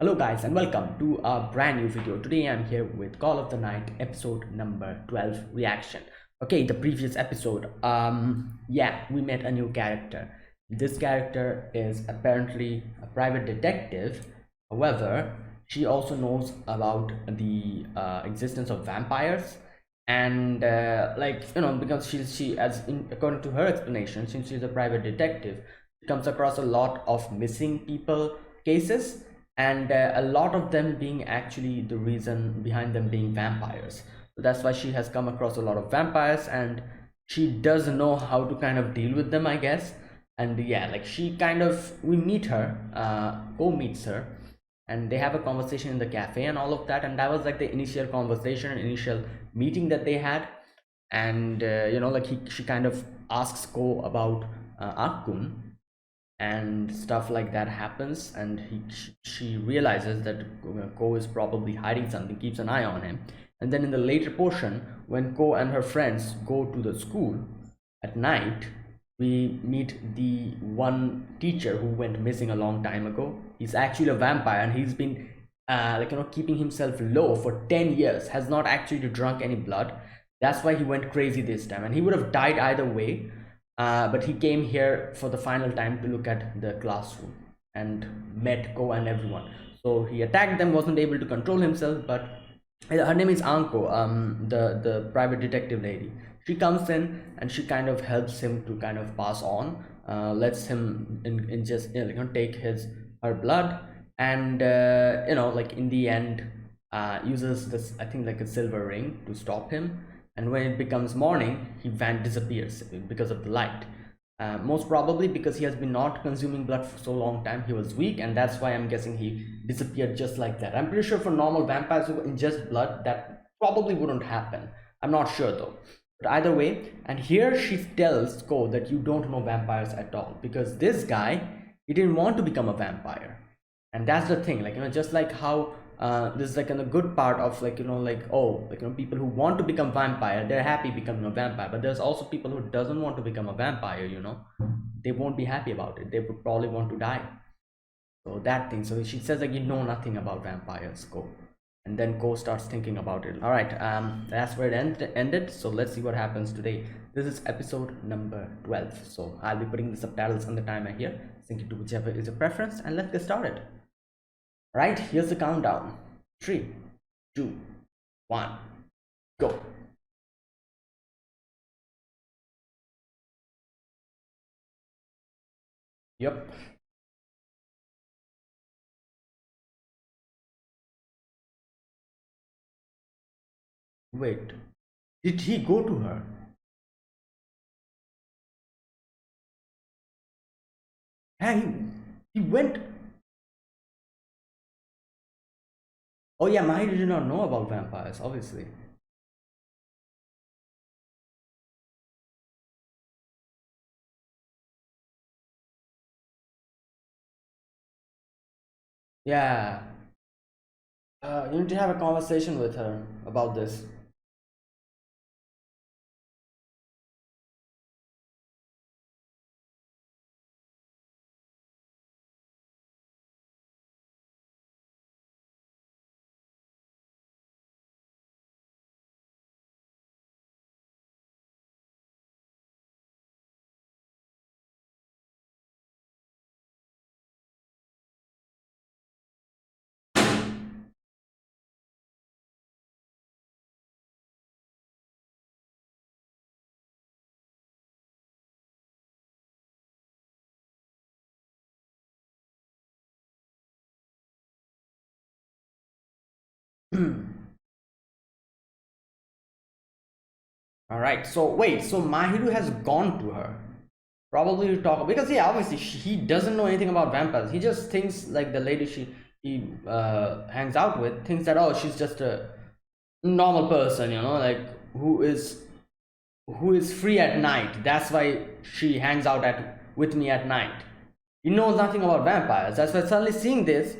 Hello guys and welcome to a brand new video. Today I'm here with Call of the Night episode number 12 reaction. Okay, the previous episode, yeah, we met a new character. This character is apparently a private detective. However, she also knows about the existence of vampires and because she as in, according to her explanation, since she's a private detective, she comes across a lot of missing people cases, and a lot of them being actually the reason behind them being vampires. So that's why she has come across a lot of vampires, and she does know how to kind of deal with them, I guess. And yeah, like she kind of, we meet her, Go meets her, and they have a conversation in the cafe and all of that, and that was like the initial conversation, initial meeting that they had. And like she kind of asks Go about Akun, and stuff like that happens, and she realizes that Ko is probably hiding something, keeps an eye on him. And then in the later portion, when Ko and her friends go to the school at night, we meet the one teacher who went missing a long time ago. He's actually a vampire, and he's been keeping himself low for 10 years, has not actually drunk any blood. That's why he went crazy this time, and he would have died either way. But he came here for the final time to look at the classroom and met Ko and everyone. So he attacked them, wasn't able to control himself, but her name is Anko, the private detective lady. She comes in and she kind of helps him to kind of pass on, lets him in just take her blood, and like in the end, uses this, I think, like a silver ring to stop him. And when it becomes morning, he disappears because of the light. Most probably because he has been not consuming blood for so long time, he was weak, and that's why I'm guessing he disappeared just like that. I'm pretty sure for normal vampires who ingest blood, that probably wouldn't happen. I'm not sure though. But either way, and here she tells Ko that you don't know vampires at all, because this guy, he didn't want to become a vampire. And that's the thing, like, just like how this is like in a good part of, people who want to become vampire, they're happy becoming a vampire. But there's also people who doesn't want to become a vampire. They won't be happy about it, they would probably want to die. So that thing, so she says like, you know nothing about vampires, Ko. And then Ko starts thinking about it. All right, that's where it ended. So let's see what happens today. This is episode number 12, so I'll be putting the subtitles on the timer here, sync it to whichever is your preference, and let's get started. Right, here's the countdown. 3, 2, 1, go. Yep. Wait, did he go to her? Yeah, he went. Oh yeah, Mahir did not know about vampires, obviously. Yeah. You need to have a conversation with her about this. All right. So wait. So Mahiru has gone to her, probably to talk, because yeah, obviously he doesn't know anything about vampires. He just thinks like the lady he hangs out with thinks that, oh, she's just a normal person, like who is free at night. That's why she hangs out at with me at night. He knows nothing about vampires. That's why suddenly seeing this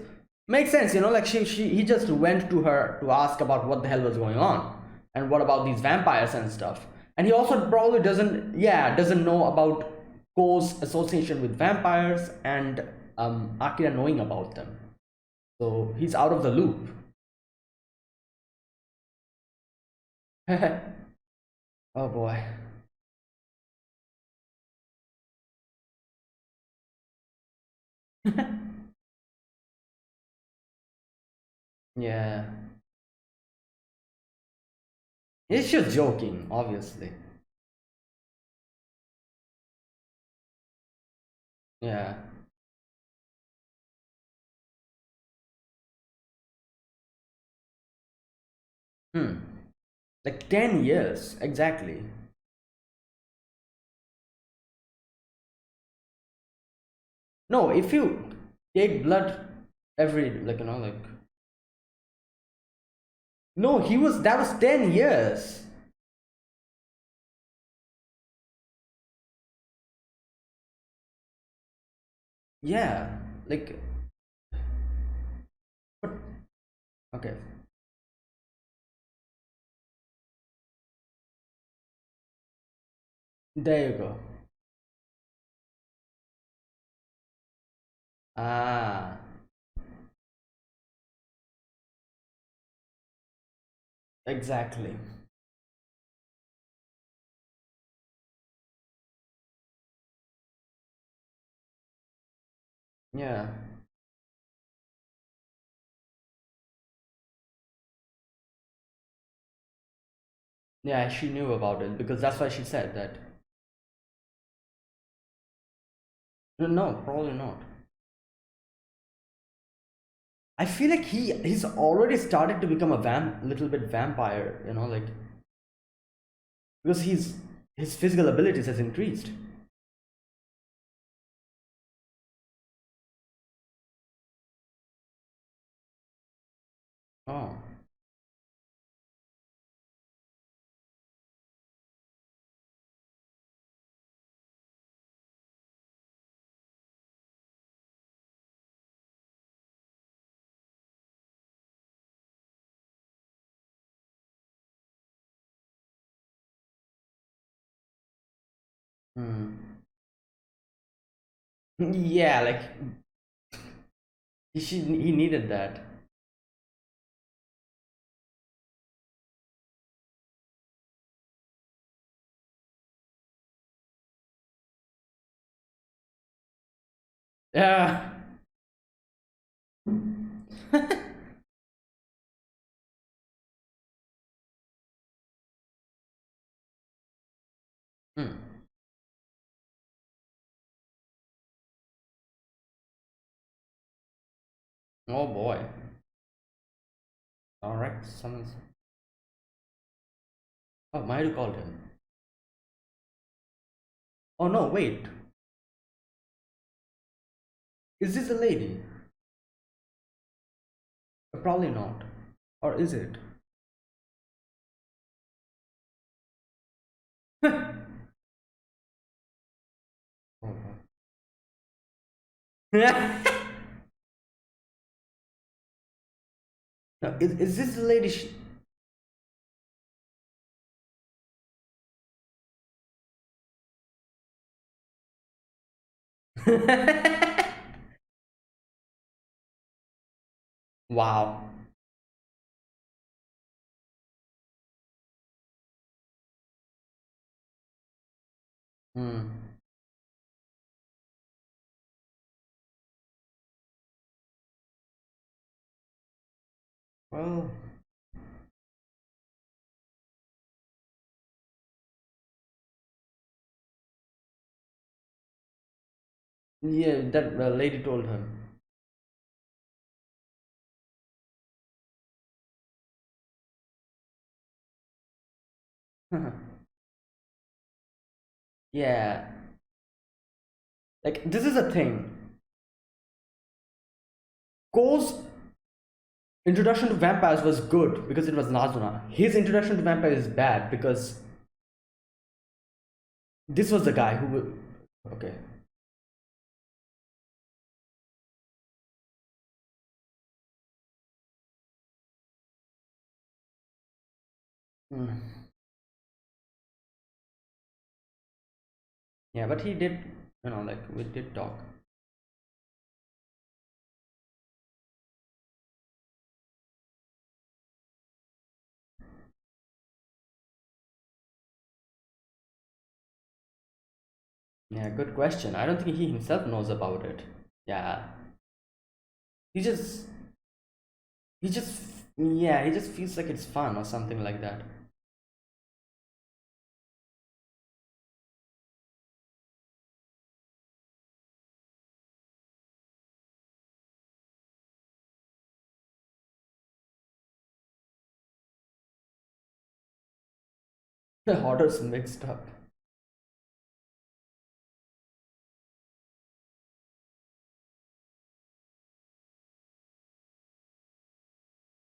makes sense. Like he just went to her to ask about what the hell was going on and what about these vampires and stuff. And he also probably doesn't know about Ko's association with vampires and Akira knowing about them. So he's out of the loop. Oh boy. Yeah. He's just joking, obviously. Yeah. Hmm. Like 10 years, exactly. No, if you take blood every, like, no, that was 10 years. Yeah. Like, but, okay. There you go. Ah, exactly. Yeah. Yeah, she knew about it because that's why she said that. No, no, probably not. I feel like he's already started to become a little bit vampire, like because his physical abilities has increased. Oh. Hmm. Yeah, like he needed that. Yeah. Hmm. Oh boy. All right. Someone's. Oh, Mayur called him. Oh no, wait. Is this a lady? Probably not. Or is it? Oh, boy. No, is this the lady? Wow. Hmm. Well, yeah, that lady told him. Yeah, like this is a thing. Ko's introduction to vampires was good because it was Nazuna. His introduction to vampires is bad because this was the guy who. Okay. Hmm. Yeah, but he did, like we did talk. Yeah, good question. I don't think he himself knows about it. Yeah. He just he just yeah, he just feels like it's fun or something like that. The orders mixed up.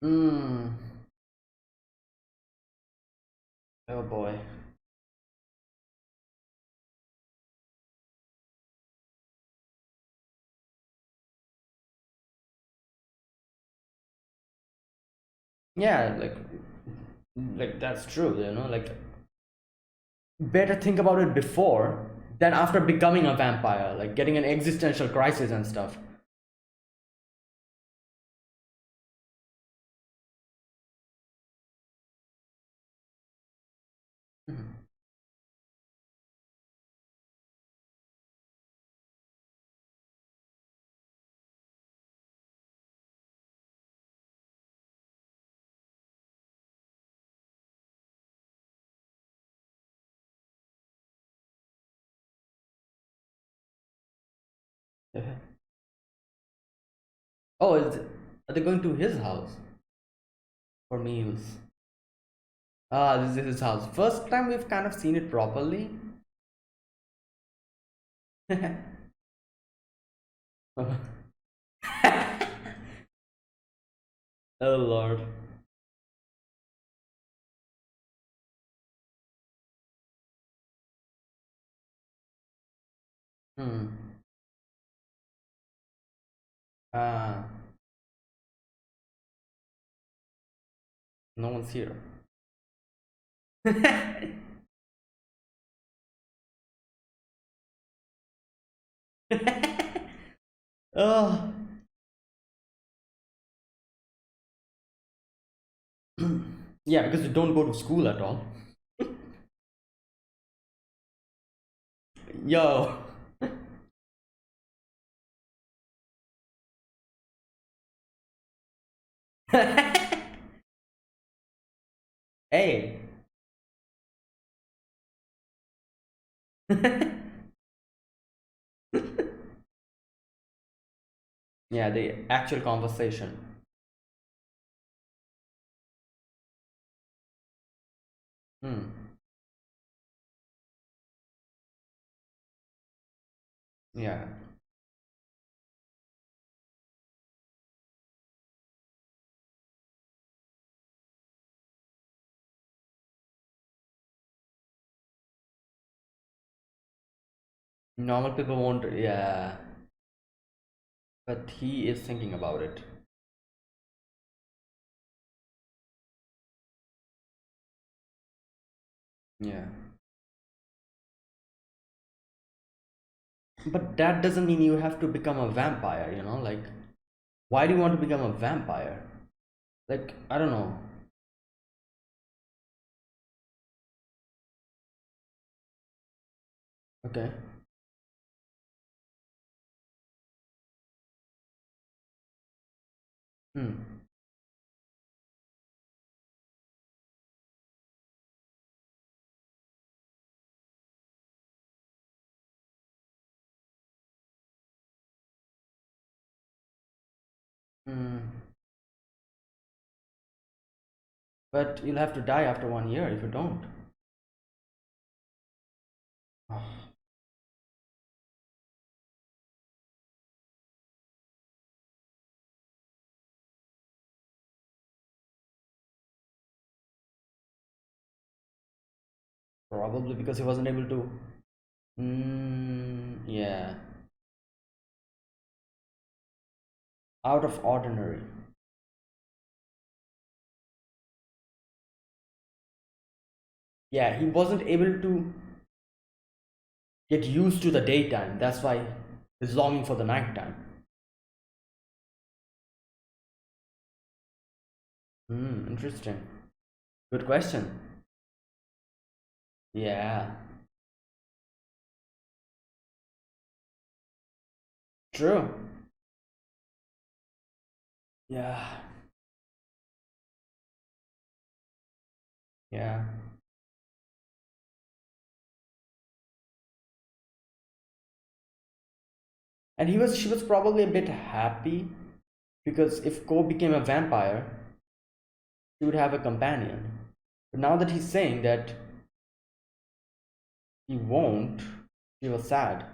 Hmm. Oh boy. Yeah, like that's true, like better think about it before than after becoming a vampire, like getting an existential crisis and stuff. Mhm. Oh, are they going to his house for meals? Ah, this is his house. First time we've kind of seen it properly. Oh Lord. Hmm. Ah, no one's here. Oh. Yeah, because you don't go to school at all. Yo. Hey. Yeah, the actual conversation. Hmm. Yeah. Normal people won't. Yeah. But he is thinking about it. Yeah. But that doesn't mean you have to become a vampire, Like, why do you want to become a vampire? Like, I don't know. Okay. Hmm. Hmm. But you'll have to die after 1 year if you don't. Probably because he wasn't able to. Yeah. Out of ordinary. Yeah, he wasn't able to get used to the daytime. That's why he's longing for the nighttime. Interesting. Good question. Yeah. True. Yeah. Yeah. And she was probably a bit happy because if Ko became a vampire, he would have a companion. But now that he's saying that he won't, she was sad.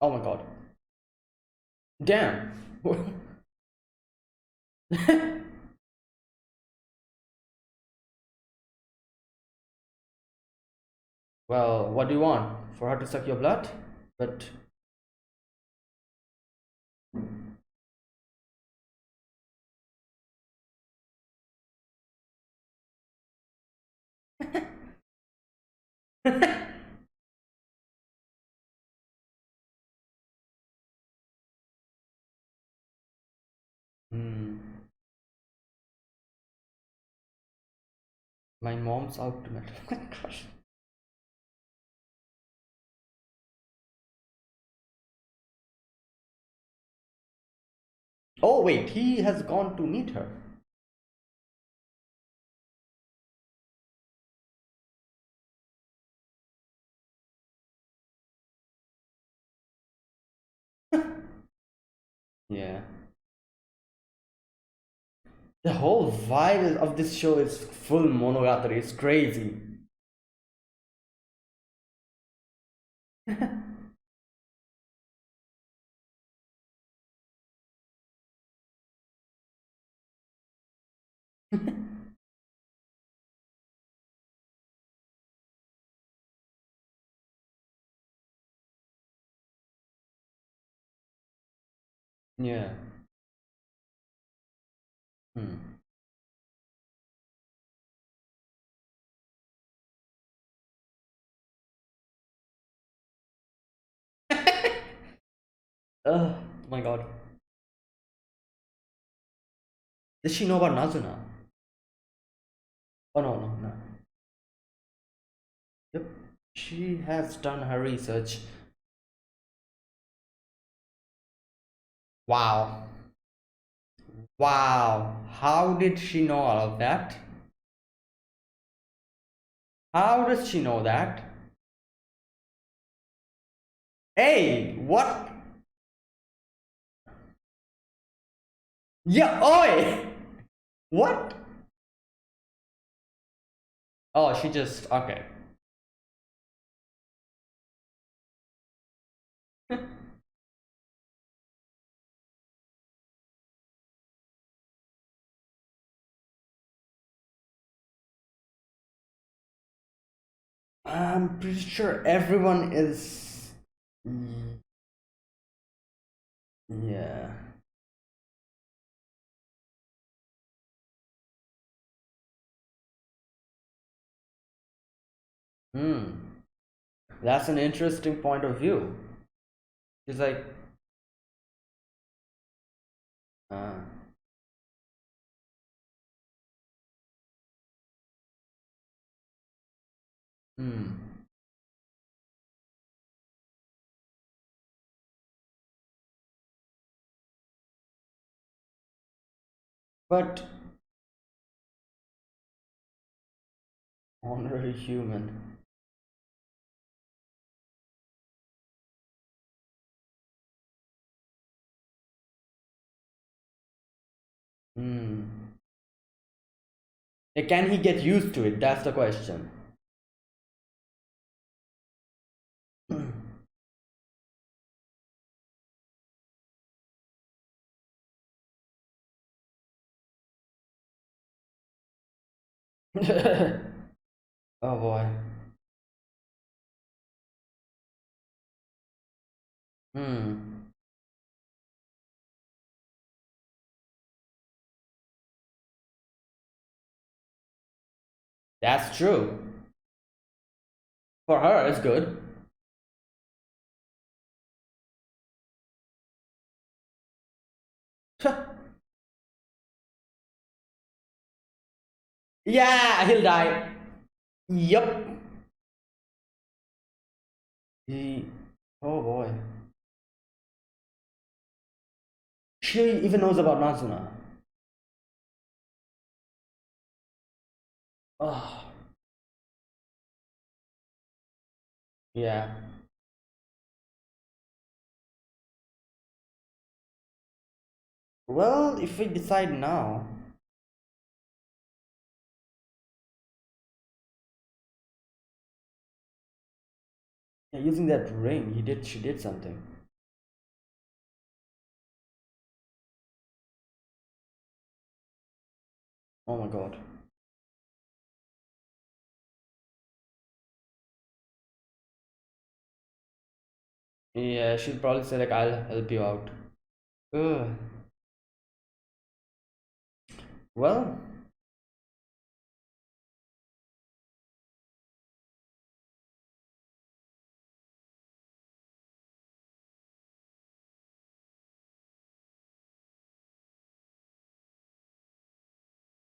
Oh my god. Damn. Well, what do you want? For her to suck your blood? But hmm, my mom's out to metal. Oh my gosh. Oh wait, he has gone to meet her. Yeah. The whole vibe of this show is full monogatari. It's crazy. Yeah. Hmm. Oh my god. Does she know about Nazuna? Oh no, no, no. Yep. She has done her research. Wow. Wow. How did she know all of that? How does she know that? Hey, what? Yeah, oi! What? Oh, she just okay. I'm pretty sure everyone is. Yeah. Hmm. That's an interesting point of view. It's like, uh, hmm. But honorary human. Hmm. Can he get used to it? That's the question. Oh boy. Hmm. That's true. For her, it's good. Yeah, he'll die. Yup. He. Oh boy. She even knows about Nazuna. Oh, yeah. Well, if we decide now, yeah, using that ring, she did something. Oh my god. Yeah, she'll probably say like, I'll help you out. Ugh. Well,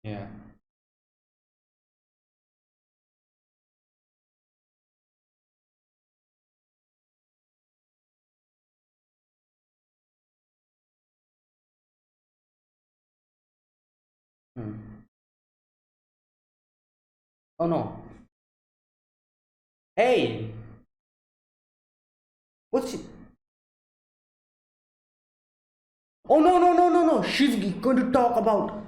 yeah. Hmm. Oh no. Hey, what's she? Oh no no no no no! She's going to talk about.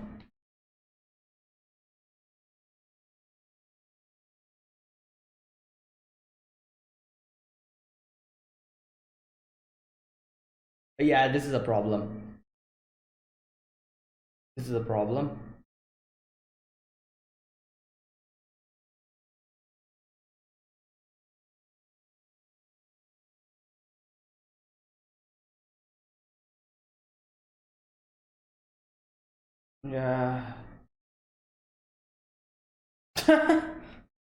Yeah, this is a problem. This is a problem. Yeah.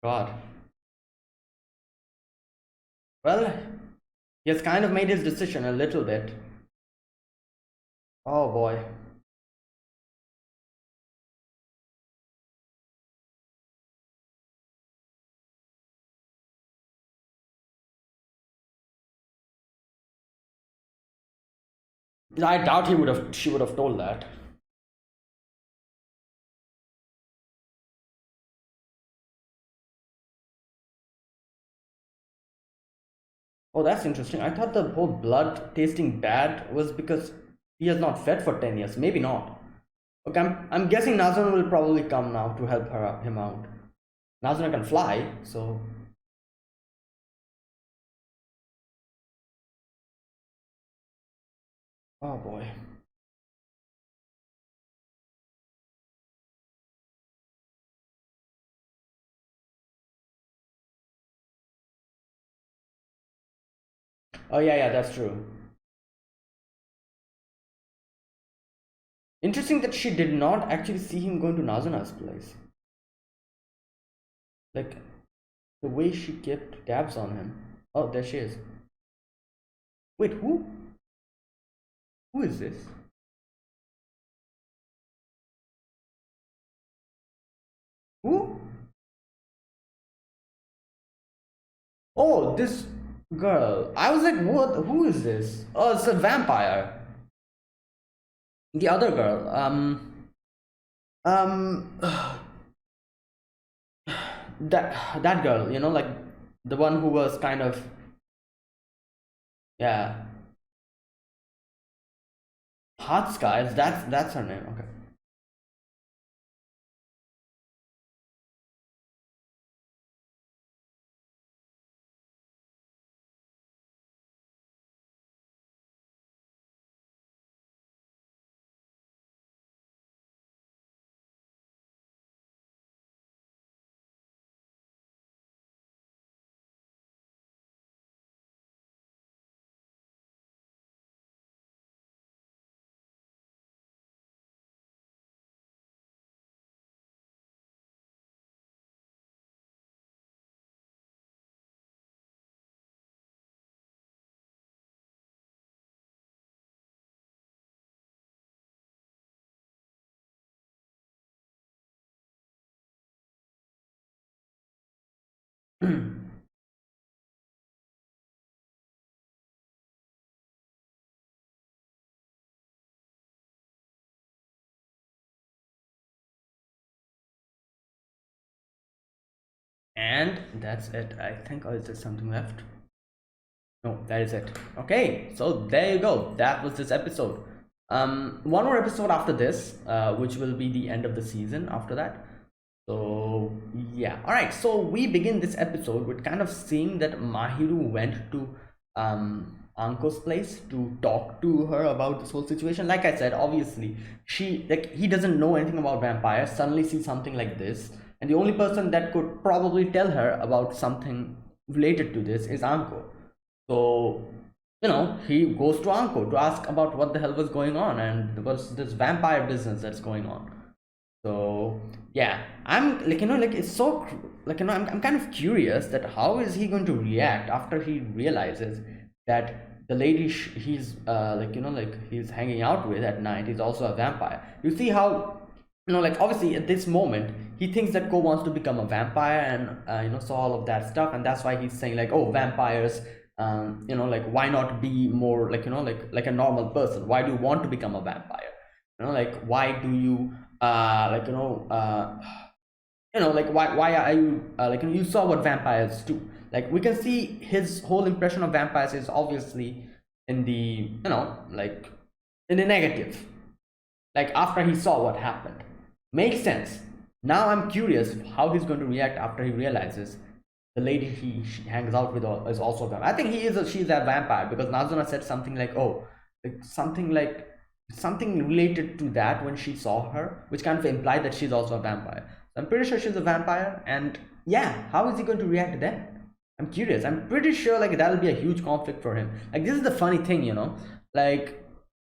God. Well, he has kind of made his decision a little bit. Oh boy. I doubt he would have. She would have told that. Oh, that's interesting. I thought the whole blood tasting bad was because he has not fed for 10 years. Maybe not. Okay, I'm guessing Nazuna will probably come now to help him out. Nazuna can fly, so. Oh boy. Oh, yeah, yeah, that's true. Interesting that she did not actually see him going to Nazuna's place. Like, the way she kept tabs on him. Oh, there she is. Wait, who? Who is this? Who? Oh, this girl. I was like, what? Who is this? Oh, it's a vampire. The other girl. Um, that girl. You know, like the one who was kind of, yeah. Hot Skies. That's her name. Okay. And that's it, I think. Or is there something left? No, that is it. Okay, so there you go. That was this episode. One more episode after this, which will be the end of the season after that. So yeah, all right. So we begin this episode with kind of seeing that Mahiru went to Anko's place to talk to her about this whole situation. Like I said, obviously he doesn't know anything about vampires. Suddenly sees something like this, and the only person that could probably tell her about something related to this is Anko. So he goes to Anko to ask about what the hell was going on and what's this vampire business that's going on. So yeah, I'm like it's so I'm kind of curious that how is he going to react after he realizes that the lady he's he's hanging out with at night is also a vampire. You see how like obviously at this moment he thinks that Ko wants to become a vampire and saw all of that stuff, and that's why he's saying like, oh, vampires, like why not be more like a normal person? Why do you want to become a vampire? Like why do you like why are you you saw what vampires do. Like we can see his whole impression of vampires is obviously in the like in the negative, like after he saw what happened. Makes sense. Now I'm curious how he's going to react after he realizes the lady she hangs out with is also a vampire. I think she's a vampire because Nazuna said something like, oh, something related to that when she saw her, which kind of implied that she's also a vampire. So I'm pretty sure she's a vampire, and yeah, how is he going to react then? I'm curious. I'm pretty sure like that'll be a huge conflict for him. Like this is the funny thing, like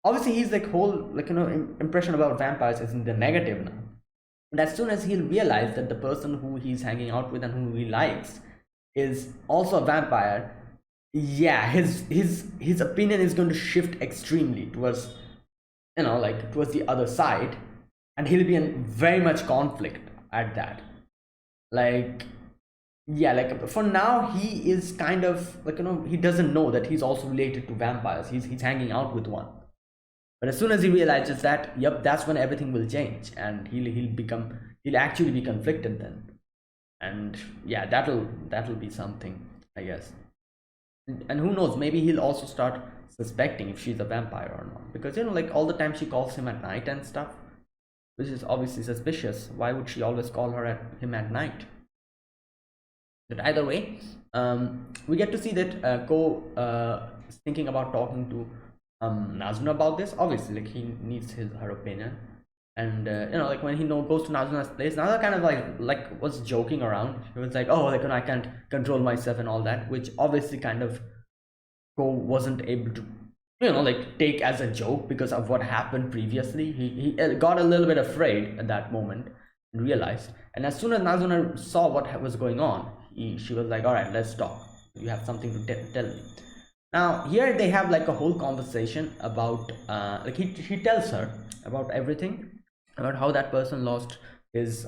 obviously he's like whole impression about vampires is in the negative now. And as soon as he'll realize that the person who he's hanging out with and who he likes is also a vampire, yeah, his opinion is going to shift extremely towards like towards the other side, and he'll be in very much conflict at that. Like yeah, like for now he is kind of like he doesn't know that he's also related to vampires. He's hanging out with one. But as soon as he realizes that, yep, that's when everything will change, and he'll actually be conflicted then. And yeah, that'll be something, I guess. And who knows, maybe he'll also start suspecting if she's a vampire or not, because like all the time she calls him at night and stuff, which is obviously suspicious. Why would she always call him at night? But either way, we get to see that Ko is thinking about talking to Nazuna about this. Obviously, like he needs her opinion, and like when he goes to Nazuna's place, Nazuna kind of like was joking around. He was like, oh, like I can't control myself and all that, which obviously kind of Ko wasn't able to like take as a joke because of what happened previously. He got a little bit afraid at that moment and realized. And as soon as Nazuna saw what was going on, she was like, all right, let's talk. You have something to tell me. Now here they have like a whole conversation about like he tells her about everything, about how that person lost his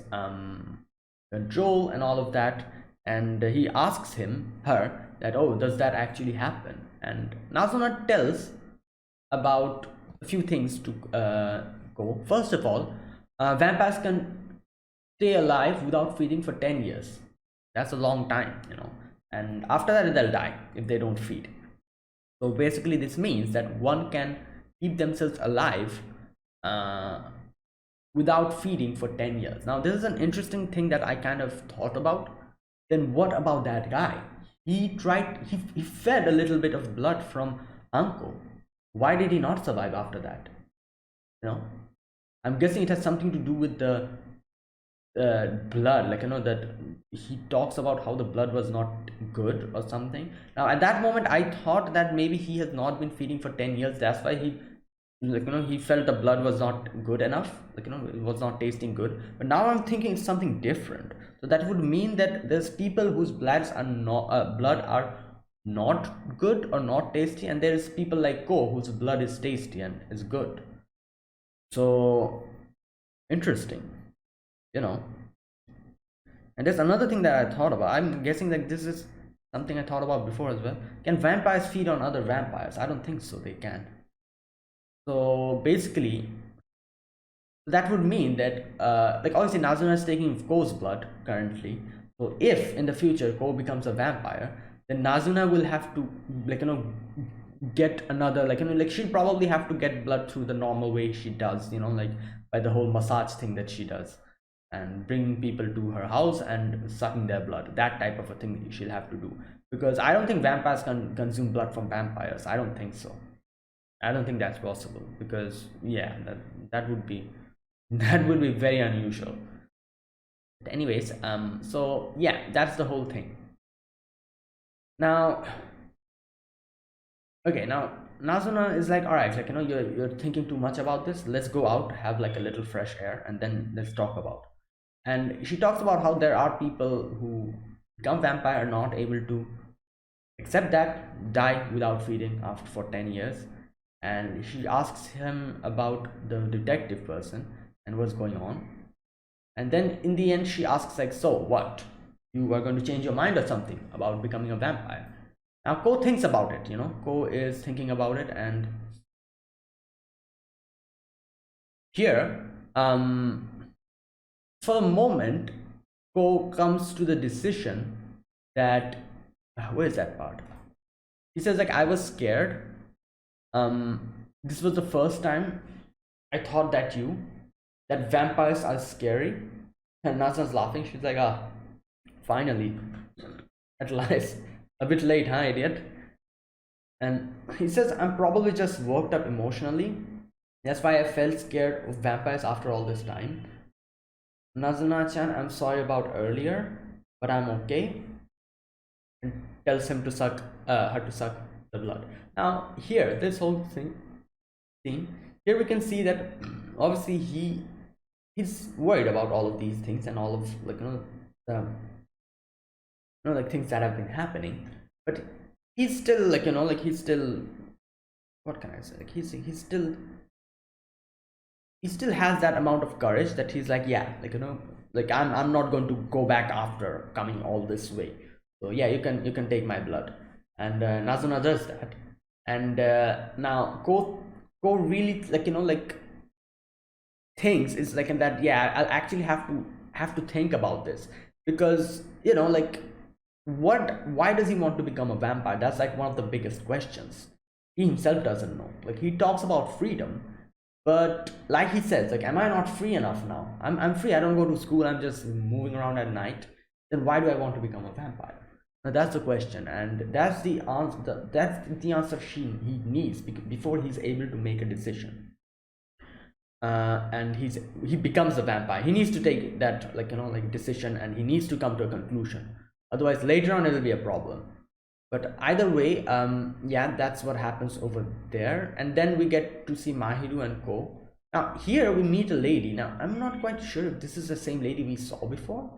control and all of that, and he asks her that, oh, does that actually happen? And Nazuna tells about a few things to Go. First of all, vampires can stay alive without feeding for 10 years. That's a long time, and after that they'll die if they don't feed. So basically this means that one can keep themselves alive without feeding for 10 years. Now this is an interesting thing that I kind of thought about. Then what about that guy? He fed a little bit of blood from Anko. Why did he not survive after that? I'm guessing it has something to do with the blood, like that he talks about how the blood was not good or something. Now at that moment I thought that maybe he has not been feeding for 10 years, that's why he he felt the blood was not good enough, it was not tasting good. But now I'm thinking it's something different. So that would mean that there's people whose bloods are not blood are not good or not tasty, and there's people like Ko whose blood is tasty and is good. So interesting, you know And there's another thing that I thought about. I'm guessing that this is something I thought about before as well. Can vampires feed on other vampires? I don't think so. They can. So basically, that would mean that, like obviously Nazuna is taking Ko's blood currently. So if in the future Ko becomes a vampire, then Nazuna will have to, like, get another, like, like she'll probably have to get blood through the normal way she does, like by the whole massage thing that she does, and bringing people to her house and sucking their blood. That type of a thing she'll have to do, because I don't think vampires can consume blood from vampires. I don't think so. I don't think that's possible, because yeah, that would be that would be very unusual. But anyways, so yeah, that's the whole thing. Now, okay, now Nazuna is like, all right, like, you're thinking too much about this. Let's go out, have like a little fresh air, and then let's talk about. And she talks about how there are people who become vampire are not able to accept that, die without feeding after for 10 years. And she asks him about the detective person and what's going on. And then in the end she asks, like, so what, you are going to change your mind or something about becoming a vampire? Now Ko thinks about it. Ko is thinking about it, and here, for the moment, Ko comes to the decision that, where is that part? He says, like, I was scared. This was the first time I thought that vampires are scary. And Nasa's laughing. She's like, finally, at last. A bit late, huh, idiot? And he says, I'm probably just worked up emotionally. That's why I felt scared of vampires after all this time. Nazuna-chan, I'm sorry about earlier, but I'm okay. And tells him to suck, her to suck the blood. Now here, this whole thing, here we can see that obviously he's worried about all of these things and all of, like, the like things that have been happening, but he's still, like, he's still, what can I say, like, he still has that amount of courage that he's like, yeah, like, like, I'm not going to go back after coming all this way. So yeah, you can take my blood. And Nazuna does that. And now Ko really, like, like, thinks is like, in that, yeah, I'll actually have to think about this, because like, why does he want to become a vampire? That's like one of the biggest questions. He himself doesn't know. Like, he talks about freedom, but like he says, like, am I not free enough now? I'm free. I don't go to school. I'm just moving around at night. Then why do I want to become a vampire? Now that's the question, and that's the answer. That's the answer he needs before he's able to make a decision. And he becomes a vampire. He needs to take that, like, like, decision, and he needs to come to a conclusion. Otherwise, later on, it will be a problem. But either way, yeah, that's what happens over there. And then we get to see Mahiru and Ko. Now here we meet a lady. Now I'm not quite sure if this is the same lady we saw before,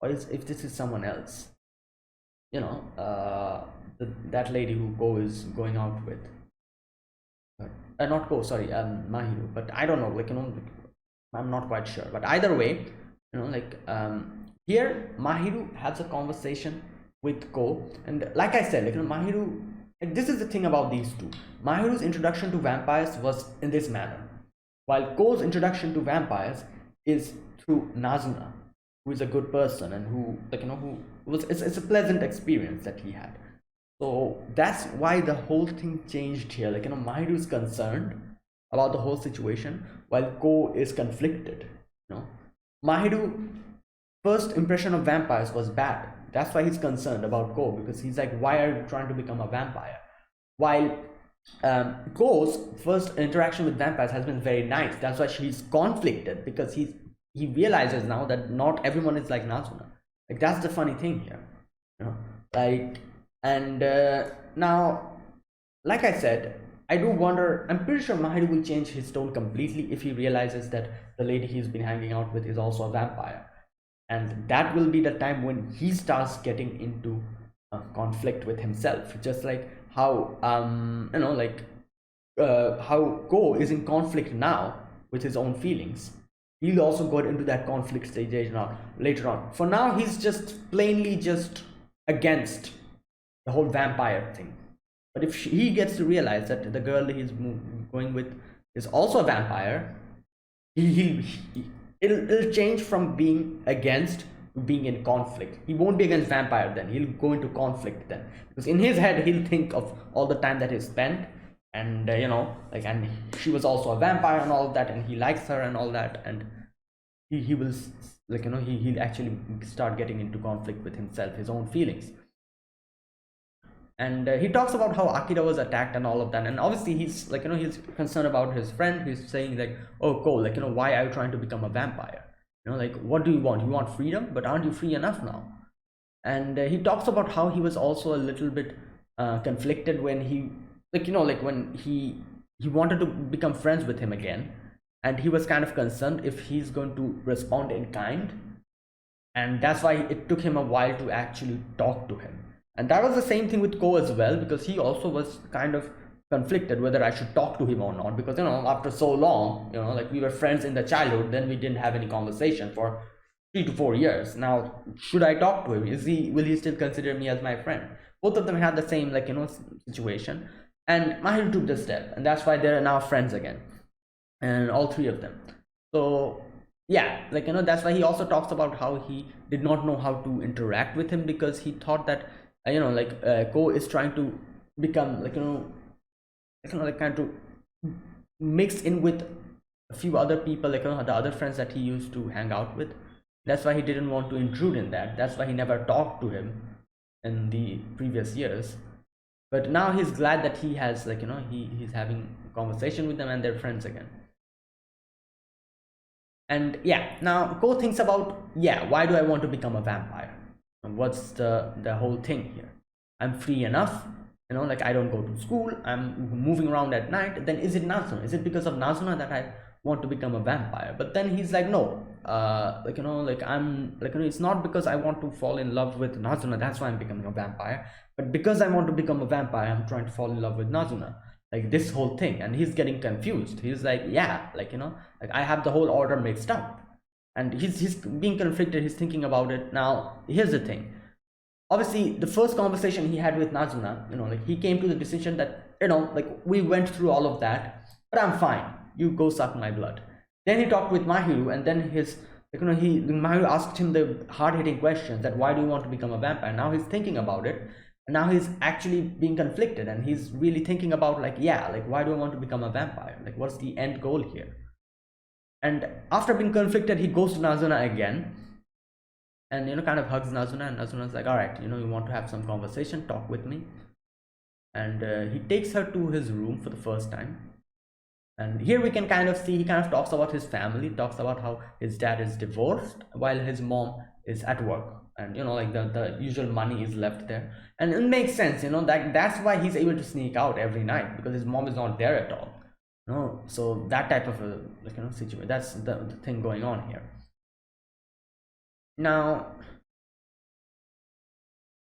or if this is someone else. That lady who Ko is going out with. Not Ko, sorry, Mahiru. But I don't know, like, I'm not quite sure. But either way, like, here Mahiru has a conversation with Ko, and like I said, like, Mahiru, like, this is the thing about these two. Mahiru's introduction to vampires was in this manner, while Ko's introduction to vampires is through Nazuna, who is a good person, and who, like, who was, it's a pleasant experience that he had. So that's why the whole thing changed here. Like, Mahiru is concerned about the whole situation, while Ko is conflicted. Mahiru first impression of vampires was bad. That's why he's concerned about Ko, because he's like, why are you trying to become a vampire? While Ko's first interaction with vampires has been very nice. That's why she's conflicted, because he realizes now that not everyone is like Nazuna. Like, that's the funny thing here, like. And now, like I said, I do wonder, I'm pretty sure Mahiru will change his tone completely if he realizes that the lady he's been hanging out with is also a vampire. And that will be the time when he starts getting into conflict with himself, just like how how Ko is in conflict now with his own feelings. He'll also go into that conflict stage later on. For now, he's just plainly just against the whole vampire thing. But if he gets to realize that the girl he's going with is also a vampire, it'll change from being against to being in conflict. He won't be against vampire then. He'll go into conflict then, because in his head he'll think of all the time that he spent, and and she was also a vampire and all of that, and he likes her and all that, and he will he'll actually start getting into conflict with himself, his own feelings. And he talks about how Akira was attacked and all of that, and obviously he's he's concerned about his friend. He's saying like, oh Cole, why are you trying to become a vampire? What do you want? You want freedom, but aren't you free enough now? And he talks about how he was also a little bit conflicted when he when he wanted to become friends with him again, and he was kind of concerned if he's going to respond in kind, and that's why it took him a while to actually talk to him. And that was the same thing with Ko as well, because he also was kind of conflicted whether I should talk to him or not, because after so long, we were friends in the childhood, then we didn't have any conversation for 3 to 4 years. Now should I talk to him? Will he still consider me as my friend? Both of them had the same situation, and Mahiru took the step, and that's why they're now friends again, and all three of them. So yeah, that's why he also talks about how he did not know how to interact with him, because he thought that Ko is trying to become kind of mix in with a few other people, the other friends that he used to hang out with. That's why he didn't want to intrude in that. That's why he never talked to him in the previous years. But now he's glad that he has he's having a conversation with them and they're friends again. And yeah, now Ko thinks about, why do I want to become a vampire? And what's the whole thing here? I'm free enough, I don't go to school, I'm moving around at night. Then is it Nazuna? Is it because of Nazuna that I want to become a vampire? But then he's like, no, it's not because I want to fall in love with Nazuna, that's why I'm becoming a vampire, but because I want to become a vampire, I'm trying to fall in love with Nazuna. This whole thing. And he's getting confused. He's like, I have the whole order mixed up, and he's being conflicted. He's thinking about it. Now here's the thing, obviously the first conversation he had with Nazuna, he came to the decision that we went through all of that, but I'm fine, you go suck my blood. Then he talked with Mahiru, and then Mahiru asked him the hard-hitting questions, that why do you want to become a vampire? Now he's thinking about it, and now he's actually being conflicted, and he's really thinking about why do I want to become a vampire? What's the end goal here? And after being conflicted, he goes to Nazuna again, and kind of hugs Nazuna, and Nazuna's like, all right, you want to have some conversation, talk with me. And he takes her to his room for the first time. And here we can kind of see, he kind of talks about his family, talks about how his dad is divorced while his mom is at work, and the usual money is left there. And it makes sense, that's why he's able to sneak out every night, because his mom is not there at all. So that type of a situation, that's the thing going on here. Now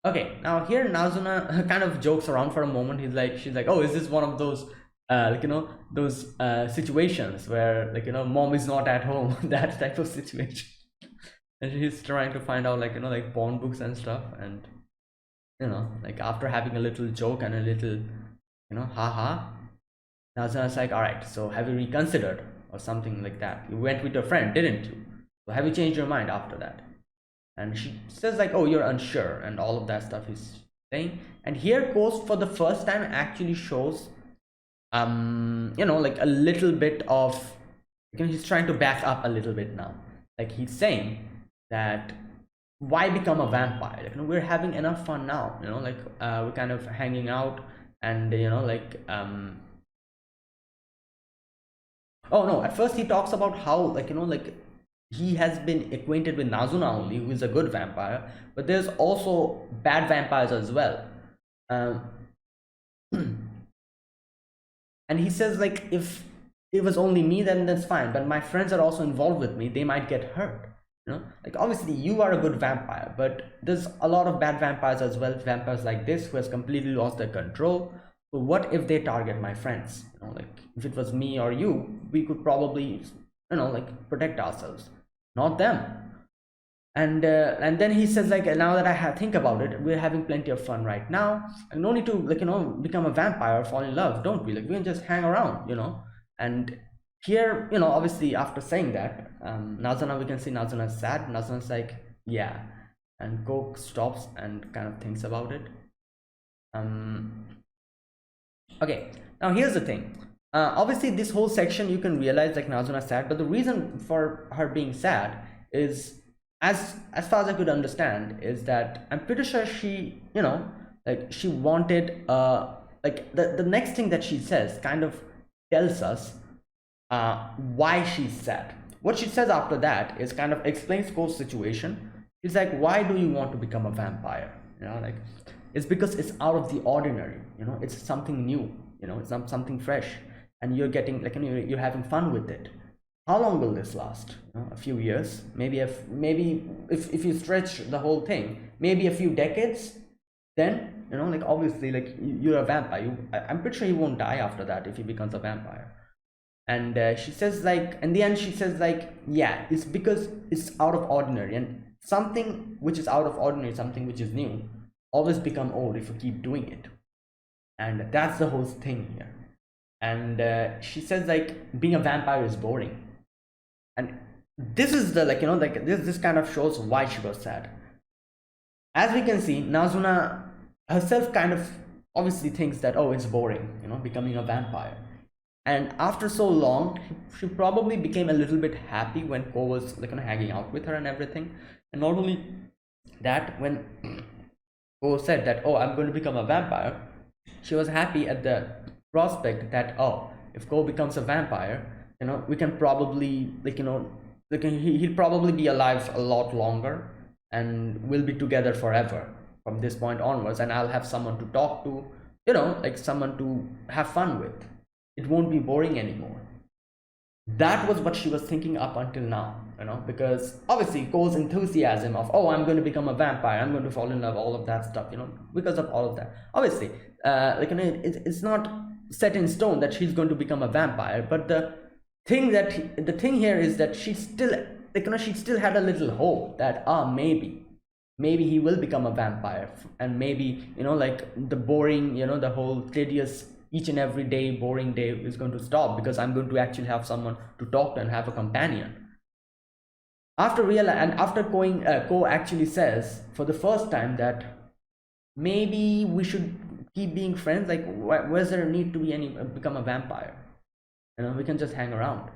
okay, now here Nazuna kind of jokes around for a moment. She's like, oh, is this one of those those situations where mom is not at home? That type of situation. And she's trying to find out porn books and stuff, and after having a little joke and a little haha, Nazuna's like, all right, so have you reconsidered or something like that? You went with your friend, didn't you? So have you changed your mind after that? And she says oh, you're unsure, and all of that stuff he's saying. And here Ko for the first time actually shows a little bit of he's trying to back up a little bit now. He's saying that why become a vampire? We're having enough fun now, we're kind of hanging out, and oh no, at first he talks about how he has been acquainted with Nazuna only, who is a good vampire, but there's also bad vampires as well. And he says if it was only me, then that's fine, but my friends are also involved with me, they might get hurt. Obviously you are a good vampire, but there's a lot of bad vampires as well, vampires like this who has completely lost their control. So what if they target my friends? If it was me or you, we could probably like protect ourselves, not them. And then he says, like, now that think about it, we're having plenty of fun right now, and no need to, like, become a vampire or fall in love, don't we? Like, we can just hang around. And here, obviously, after saying that, Nazuna, we can see Nazuna is sad. Nazuna's like, yeah. And Go stops and kind of thinks about it. Okay, now here's the thing. Obviously, this whole section, you can realize, like, Nazuna's sad, but the reason for her being sad is, as far as I could understand, is that I'm pretty sure she, like, she wanted, like, the next thing that she says kind of tells us why she's sad. What she says after that is kind of explains Cole's situation. It's like, why do you want to become a vampire? Like, it's because it's out of the ordinary. It's something new. It's not something fresh, and you're getting, like, you're having fun with it. How long will this last? A few years, maybe if you stretch the whole thing, maybe a few decades. Then, like, obviously, like, you're a vampire. I'm pretty sure you won't die after that if he becomes a vampire. And she says, like, in the end, she says, like, yeah, it's because it's out of ordinary, and something which is out of ordinary, something which is new, always become old if you keep doing it. And that's the whole thing here. And she says, like, being a vampire is boring. And this is the, like, like, this kind of shows why she was sad. As we can see, Nazuna herself kind of obviously thinks that, oh, it's boring, becoming a vampire. And after so long, she probably became a little bit happy when Ko was, like, hanging out with her and everything. And not only that, when Ko said that, oh, I'm going to become a vampire, she was happy at the prospect that, oh, if Ko becomes a vampire, we can probably, like, he'll probably be alive a lot longer, and we'll be together forever from this point onwards, and I'll have someone to talk to, like, someone to have fun with. It won't be boring anymore. That was what she was thinking up until now, because obviously Cole's enthusiasm of, oh, I'm going to become a vampire, I'm going to fall in love, all of that stuff, because of all of that. Obviously, like, it's not set in stone that she's going to become a vampire, but the thing here is that she still, like, she still had a little hope that, maybe he will become a vampire, and maybe, like, the boring, the whole tedious, each and every day boring day is going to stop, because I'm going to actually have someone to talk to and have a companion. After Ko actually says for the first time that maybe we should keep being friends, like, where's there a need to become a vampire? We can just hang around.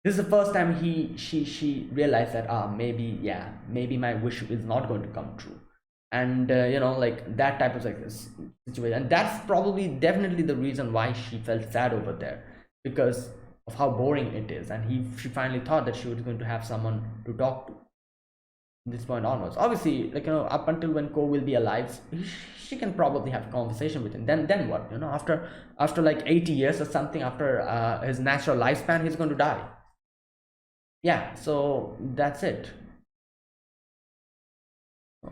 This is the first time she realized that, maybe my wish is not going to come true. And like, that type of, like, situation, and that's probably definitely the reason why she felt sad over there, because of how boring it is. And she finally thought that she was going to have someone to talk to from this point onwards. Obviously, like, up until when Ko will be alive, she can probably have a conversation with him. Then what? After like 80 years or something, after his natural lifespan, he's going to die. Yeah, so that's it.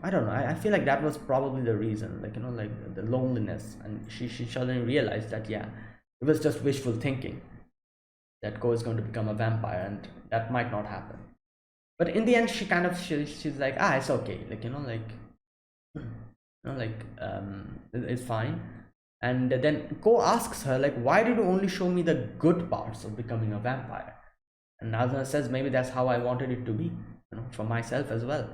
I don't know. I feel like that was probably the reason, like, like, the loneliness, and she suddenly realized that, yeah, it was just wishful thinking that Ko is going to become a vampire, and that might not happen. But in the end, she kind of she's like, it's okay, like, it's fine. And then Ko asks her, like, why did you only show me the good parts of becoming a vampire? And Nazuna says, maybe that's how I wanted it to be, for myself as well.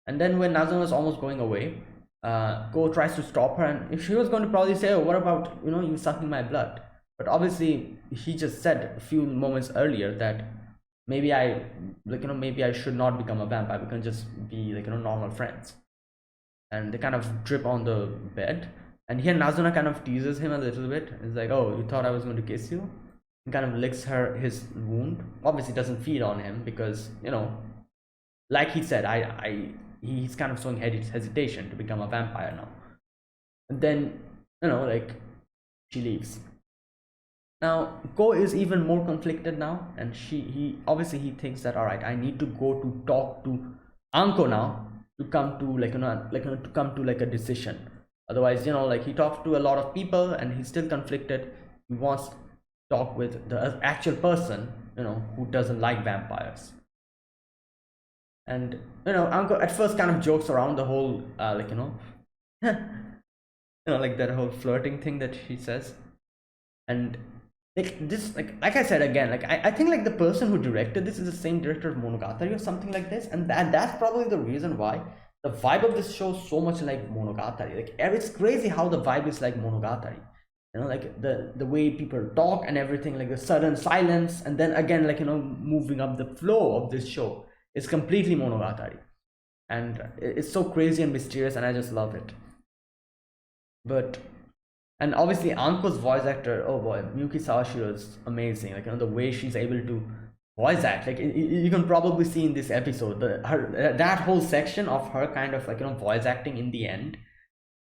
And then when Nazuna was almost going away, Ko tries to stop her, and if she was going to probably say, oh, what about, you sucking my blood? But obviously, he just said a few moments earlier that maybe maybe I should not become a vampire. We can just be, like, normal friends. And they kind of drip on the bed. And here Nazuna kind of teases him a little bit. It's like, oh, you thought I was going to kiss you? And kind of licks his wound. Obviously, doesn't feed on him because, like he said, he's kind of showing hesitation to become a vampire now. And then, like, she leaves. Now Ko is even more conflicted now, and he obviously thinks that, all right, I need to go to talk to Anko now to come to, like, to come to, like, a decision. Otherwise, like, he talks to a lot of people and he's still conflicted. He wants talk with the actual person, who doesn't like vampires. And Uncle at first kind of jokes around the whole like that whole flirting thing that she says. And like this, like I said again, like I think like the person who directed this is the same director of Monogatari or something like this, and that's probably the reason why the vibe of this show is so much like Monogatari. Like it's crazy how the vibe is like Monogatari. Like the way people talk and everything, like the sudden silence, and then again, like moving up the flow of this show is completely Monogatari, and it's so crazy and mysterious, and I just love it. But and obviously Anko's voice actor, oh boy, Miyuki Sawashiro is amazing. Like the way she's able to voice act, like you can probably see in this episode that whole section of her kind of like voice acting in the end,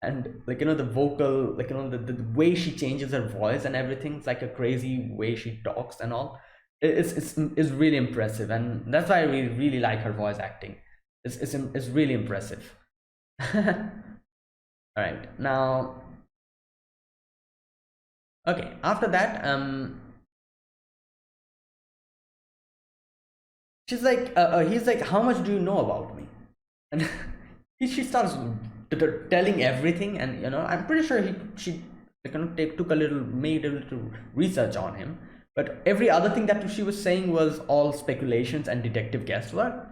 and like the vocal, like the way she changes her voice and everything. It's like a crazy way she talks and all. It's really impressive, and that's why I really like her voice acting. It's really impressive. All right, now, okay, after that, she's like, he's like, how much do you know about me? And she starts telling everything, and I'm pretty sure she took a little, made a little research on him, but every other thing that she was saying was all speculations and detective guesswork.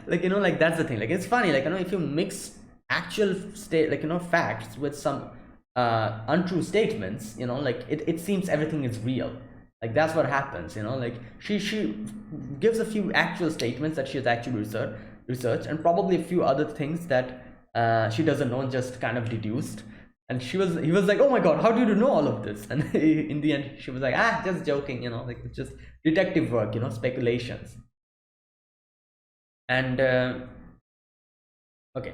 Like that's the thing. Like it's funny, like if you mix actual state, like facts with some untrue statements, like it seems everything is real. Like that's what happens, like she gives a few actual statements that she has actually researched, and probably a few other things that she doesn't know, just kind of deduced. And he was like, oh my god, how do you know all of this? And in the end she was like, just joking, like it's just detective work, speculations. And okay,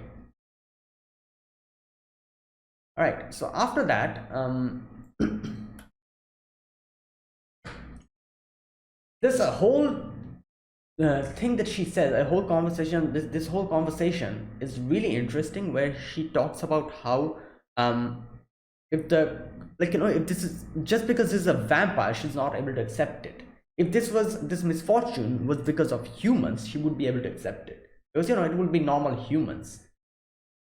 all right, so after that, there's a whole thing that she says, a whole conversation. This whole conversation is really interesting, where she talks about how if the if this is just because this is a vampire, she's not able to accept it. If this misfortune was because of humans, she would be able to accept it, because it would be normal humans.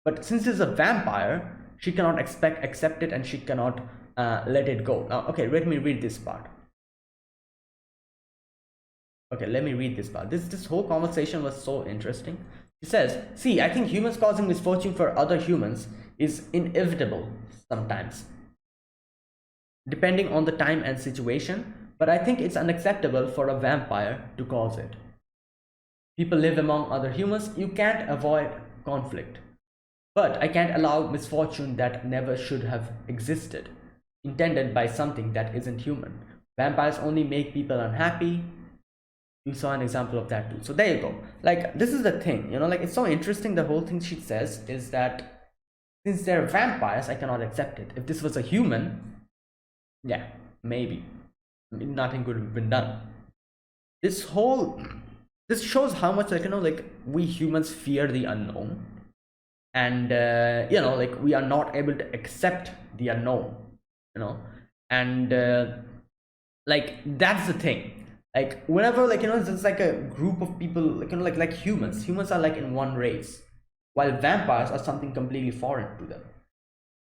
But since it's a vampire, she cannot accept it, and she cannot let it go. Now, okay, let me read this part. Okay, let me read this part. This whole conversation was so interesting. She says, see, I think humans causing misfortune for other humans is inevitable sometimes, depending on the time and situation, but I think it's unacceptable for a vampire to cause it. People live among other humans. You can't avoid conflict. But I can't allow misfortune that never should have existed, intended by something that isn't human. Vampires only make people unhappy. You saw an example of that too. So there you go. Like, this is the thing, like it's so interesting. The whole thing she says is that since they're vampires, I cannot accept it. If this was a human, yeah, maybe nothing could have been done. This shows how much like we humans fear the unknown, and like we are not able to accept the unknown, and like that's the thing. Like whenever there's like a group of people, like humans are like in one race, while vampires are something completely foreign to them.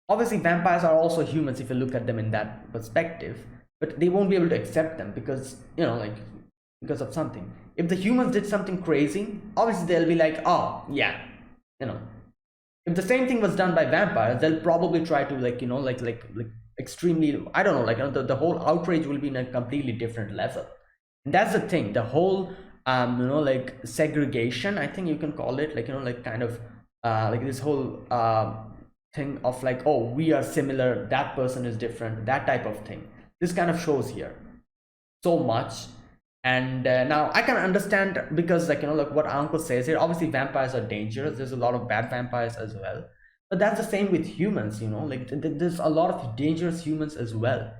Obviously vampires are also humans if you look at them in that perspective, but they won't be able to accept them because because of something. If the humans did something crazy, obviously they'll be like, oh yeah, if the same thing was done by vampires, they'll probably try to like extremely, I don't know, the whole outrage will be in a completely different level. And that's the thing, the whole like segregation, I think you can call it, kind of like this whole thing of like, oh, we are similar, that person is different, that type of thing. This kind of shows here so much. And now I can understand, because like what Anko says here, obviously vampires are dangerous, there's a lot of bad vampires as well, but that's the same with humans, like there's a lot of dangerous humans as well,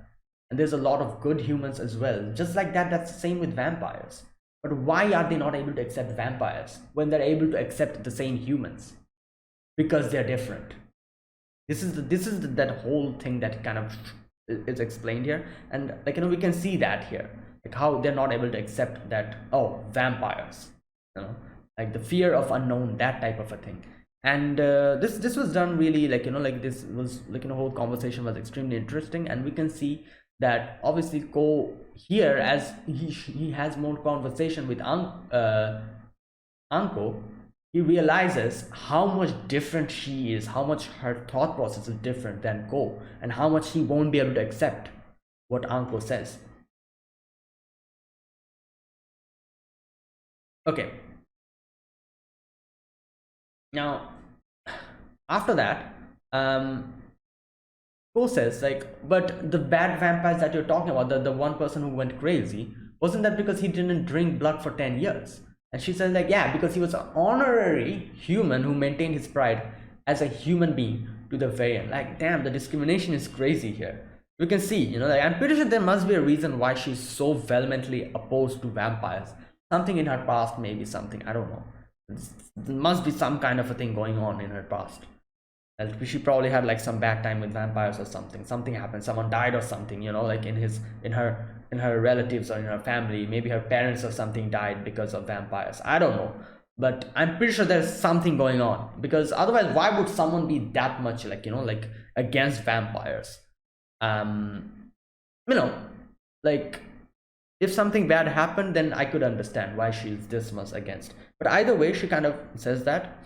and there's a lot of good humans as well, just like that. That's the same with vampires. But why are they not able to accept vampires when they're able to accept the same humans? Because they're different. This is that whole thing that kind of is explained here. And like, we can see that here, like how they're not able to accept that, oh, vampires, like the fear of unknown, that type of a thing. And this was done really, like, like this was like, whole conversation was extremely interesting. And we can see that obviously Ko here, as he has more conversation with Anko, he realizes how much different she is, how much her thought process is different than Ko, and how much he won't be able to accept what Anko says. Okay. Now, after that, Ko says, like, but the bad vampires that you're talking about, the one person who went crazy, wasn't that because he didn't drink blood for 10 years? And she says, like, yeah, because he was an honorary human who maintained his pride as a human being to the very end. Like, damn, the discrimination is crazy here. You can see, like, I'm pretty sure there must be a reason why she's so vehemently opposed to vampires. Something in her past, maybe something, I don't know. There must be some kind of a thing going on in her past. She probably had like some bad time with vampires or something happened, someone died or something, like in her relatives or in her family, maybe her parents or something died because of vampires, I don't know. But I'm pretty sure there's something going on, because otherwise why would someone be that much like, like against vampires? Like, if something bad happened, then I could understand why she's this much against. But either way, she kind of says that.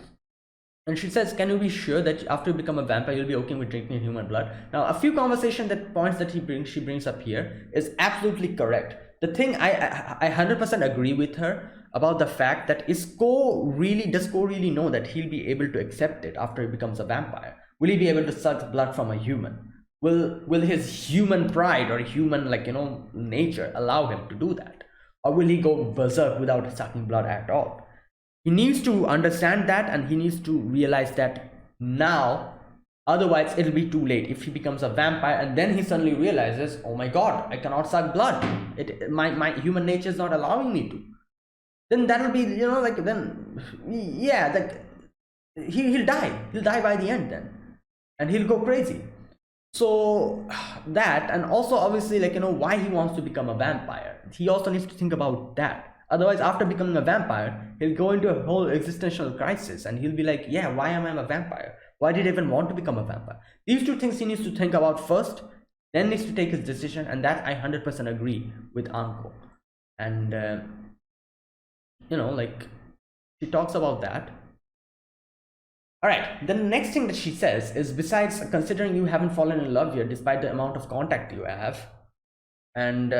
And she says, can you be sure that after you become a vampire, you'll be okay with drinking human blood? Now, a few conversation that points that she brings up here is absolutely correct. The thing I 100% agree with her about the fact that does Ko really know that he'll be able to accept it after he becomes a vampire? Will he be able to suck blood from a human? Will his human pride or human, like, nature allow him to do that? Or will he go berserk without sucking blood at all? He needs to understand that, and he needs to realize that now, otherwise it'll be too late. If he becomes a vampire and then he suddenly realizes, oh my god, I cannot suck blood, my human nature is not allowing me to, then that'll be, then, yeah, like, he'll die by the end then, and he'll go crazy. So that, and also obviously, like, why he wants to become a vampire, he also needs to think about that. Otherwise, after becoming a vampire, he'll go into a whole existential crisis, and he'll be like, yeah, why am I a vampire? Why did I even want to become a vampire? These two things he needs to think about first, then needs to take his decision. And that I 100% agree with Anko. And like, she talks about that. All right, the next thing that she says is, besides, considering you haven't fallen in love yet despite the amount of contact you have, and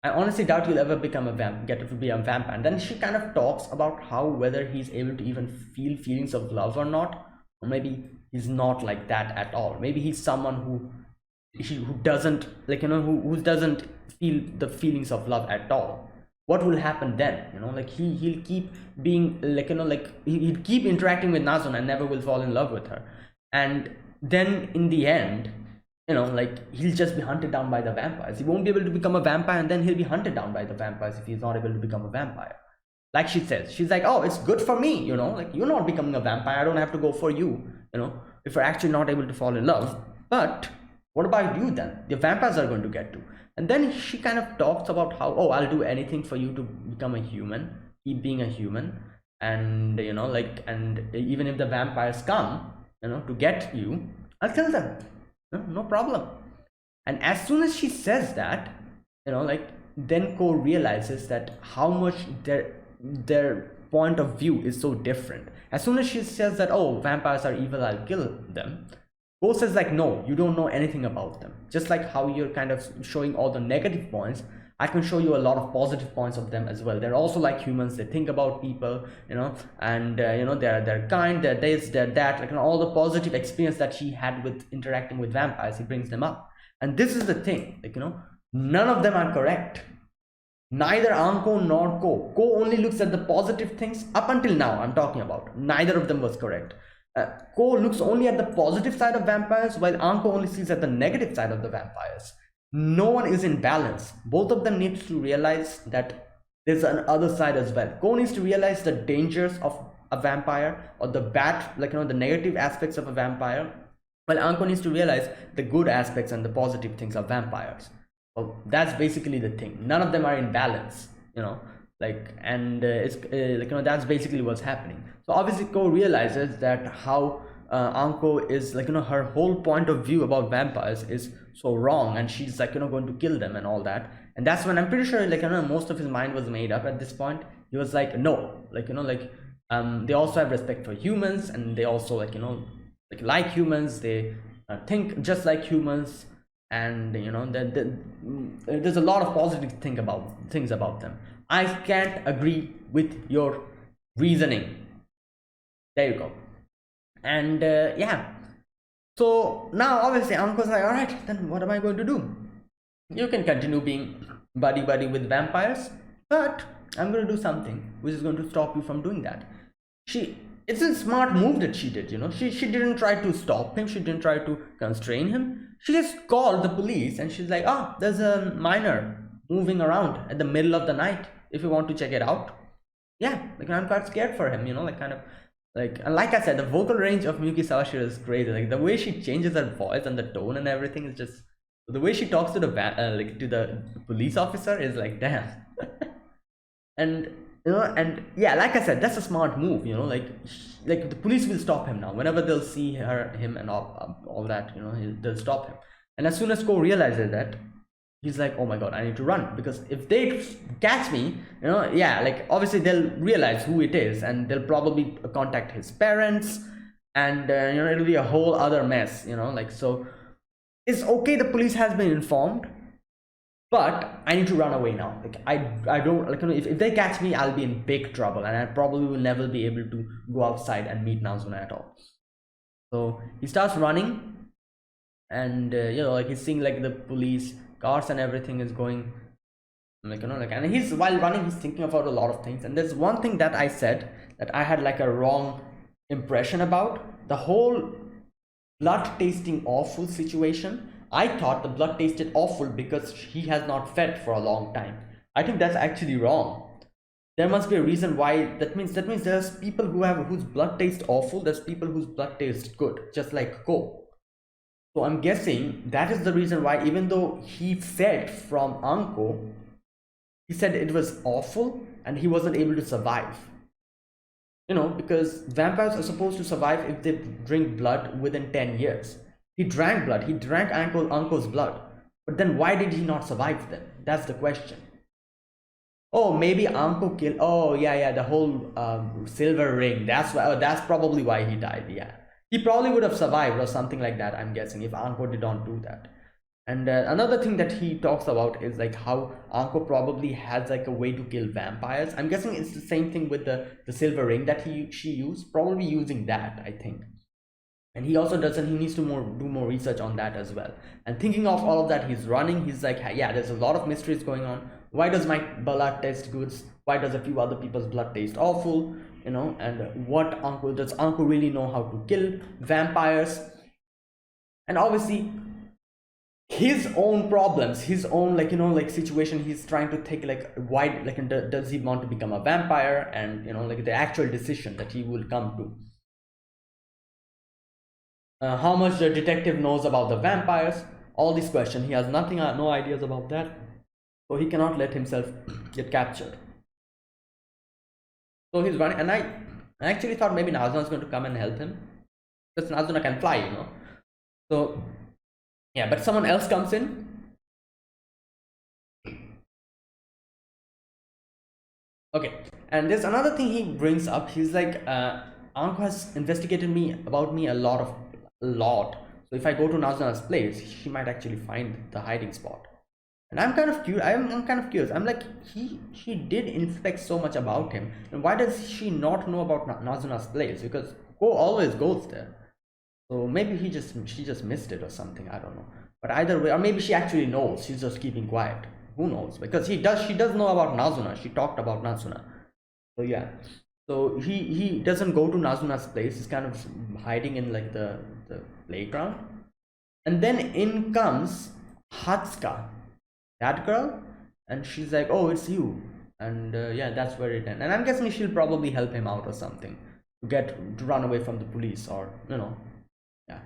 I honestly doubt you'll ever become get to be a vampire. And then she kind of talks about how whether he's able to even feel feelings of love or not, or maybe he's not like that at all. Maybe he's someone who doesn't, like, who doesn't feel the feelings of love at all. What will happen then? Like, he'll keep being like, he'll keep interacting with Nazuna and never will fall in love with her. And then in the end, like, he'll just be hunted down by the vampires. He won't be able to become a vampire, and then he'll be hunted down by the vampires if he's not able to become a vampire. Like she says, she's like, oh, it's good for me, like, you're not becoming a vampire, I don't have to go for you, if you're actually not able to fall in love. But what about you then? The vampires are going to get to. And then she kind of talks about how, oh, I'll do anything for you to become a human, keep being a human. And like, and even if the vampires come to get you, I'll kill them. No problem. And as soon as she says that, like, then Ko realizes that how much their point of view is so different. As soon as she says that, oh, vampires are evil, I'll kill them, Ko says, like, no, you don't know anything about them. Just like how you're kind of showing all the negative points, I can show you a lot of positive points of them as well. They're also like humans. They think about people, and they're kind, they're this, they're that, like, all the positive experience that she had with interacting with vampires, he brings them up. And this is the thing, like, none of them are correct. Neither Anko nor Ko. Ko only looks at the positive things up until now. I'm talking about neither of them was correct. Ko looks only at the positive side of vampires, while Anko only sees at the negative side of the vampires. No one is in balance. Both of them need to realize that there's an other side as well. Ko needs to realize the dangers of a vampire, or the bad, like, the negative aspects of a vampire. Well, Anko needs to realize the good aspects and the positive things of vampires. Well, that's basically the thing. None of them are in balance, you know. And it's like, that's basically what's happening. So obviously, Ko realizes that how Anko is like, her whole point of view about vampires is so wrong, and she's like, going to kill them and all that. And that's when I'm pretty sure, like, most of his mind was made up at this point. He was like, no, like, they also have respect for humans, and they also, like humans, they think just like humans, and there's a lot of positive things about them. I can't agree with your reasoning. There you go. And yeah, so now obviously Anko's like, all right, then what am I going to do? You can continue being buddy buddy with vampires, but I'm going to do something which is going to stop you from doing that. It's a smart move that she did, she didn't try to stop him, she didn't try to constrain him. She just called the police, and she's like, oh, there's a miner moving around at the middle of the night, if you want to check it out. Yeah, like, I'm quite scared for him, and like I said, the vocal range of Miyuki Sawashiro is crazy. Like, the way she changes her voice and the tone and everything is just, the way she talks to the police officer is like, damn. And and yeah, like I said, that's a smart move, like the police will stop him now whenever they'll see him and all that, they'll stop him. And as soon as Ko realizes that, he's like, oh my god, I need to run, because if they catch me, yeah, like, obviously they'll realize who it is, and they'll probably contact his parents, and it'll be a whole other mess, so it's okay, the police has been informed, but I need to run away now. Like, I don't, like, if they catch me, I'll be in big trouble, and I probably will never be able to go outside and meet Nazuna at all. So he starts running, and like, he's seeing like the police cars and everything is going, and he's, while running, he's thinking about a lot of things. And there's one thing that I said that I had like a wrong impression about the whole blood tasting awful situation. I thought the blood tasted awful because he has not fed for a long time. I think that's actually wrong. There must be a reason why. That means there's people whose blood tastes awful. There's people whose blood tastes good, just like Ko. So I'm guessing that is the reason why, even though he fed from Anko, he said it was awful and he wasn't able to survive. Because vampires are supposed to survive if they drink blood within 10 years. He drank blood. He drank Anko's blood. But then why did he not survive then? That's the question. Oh, maybe Anko killed... Oh, yeah, the whole silver ring. That's why. Oh, that's probably why he died, yeah. He probably would have survived or something like that, I'm guessing, if Anko did not do that. And another thing that he talks about is like how Anko probably has like a way to kill vampires. I'm guessing it's the same thing with the silver ring that she used, probably using that, I think. And he also he needs to do more research on that as well. And thinking of all of that, he's running, he's like, yeah, there's a lot of mysteries going on. Why does my blood taste good? Why does a few other people's blood taste awful? And what does Anko really know how to kill vampires? And obviously his own problems, his own situation, he's trying to take like why, does he want to become a vampire, and the actual decision that he will come to. How much the detective knows about the vampires, all these questions, he has no ideas about that, so he cannot let himself get captured. So he's running, and I actually thought maybe Nazuna is going to come and help him, because Nazuna can fly, so yeah, but someone else comes in. Okay, and there's another thing he brings up. He's like, Anko has investigated about me a lot. So if I go to Nazuna's place, she might actually find the hiding spot. And I'm kind of curious. I'm kind of curious. I'm like, she did inspect so much about him, and why does she not know about Nazuna's place? Because Ko always goes there. So maybe she just missed it or something. I don't know. But either way, or maybe she actually knows. She's just keeping quiet. Who knows? Because she does know about Nazuna. She talked about Nazuna. So yeah. So he doesn't go to Nazuna's place. He's kind of hiding in like the playground. And then in comes Hatsuka, that girl, and she's like, oh, it's you. And yeah, that's where it ends. And I'm guessing she'll probably help him out or something to run away from the police, or yeah.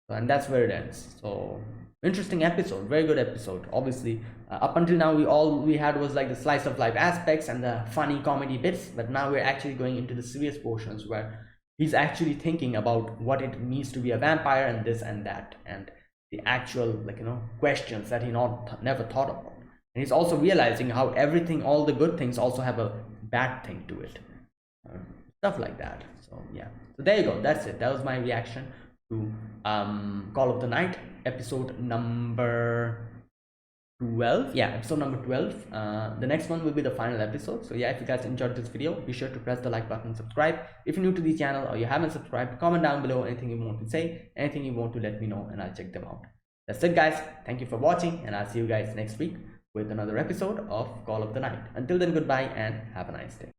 and that's where it ends. So interesting episode, very good episode. Obviously, up until now we had was like the slice of life aspects and the funny comedy bits, but now we're actually going into the serious portions where he's actually thinking about what it means to be a vampire and this and that, and the actual, like, questions that he never thought about. And he's also realizing how everything, all the good things also have a bad thing to it, uh, stuff like that. So yeah, so there you go, that's it. That was my reaction to Call of the Night episode number 12. Yeah, episode number 12. The next one will be the final episode. So yeah, if you guys enjoyed this video, be sure to press the like button, subscribe if you're new to the channel or you haven't subscribed. Comment down below anything you want to say, anything you want to let me know, and I'll check them out. That's it, guys. Thank you for watching, and I'll see you guys next week with another episode of Call of the Night. Until then, goodbye and have a nice day.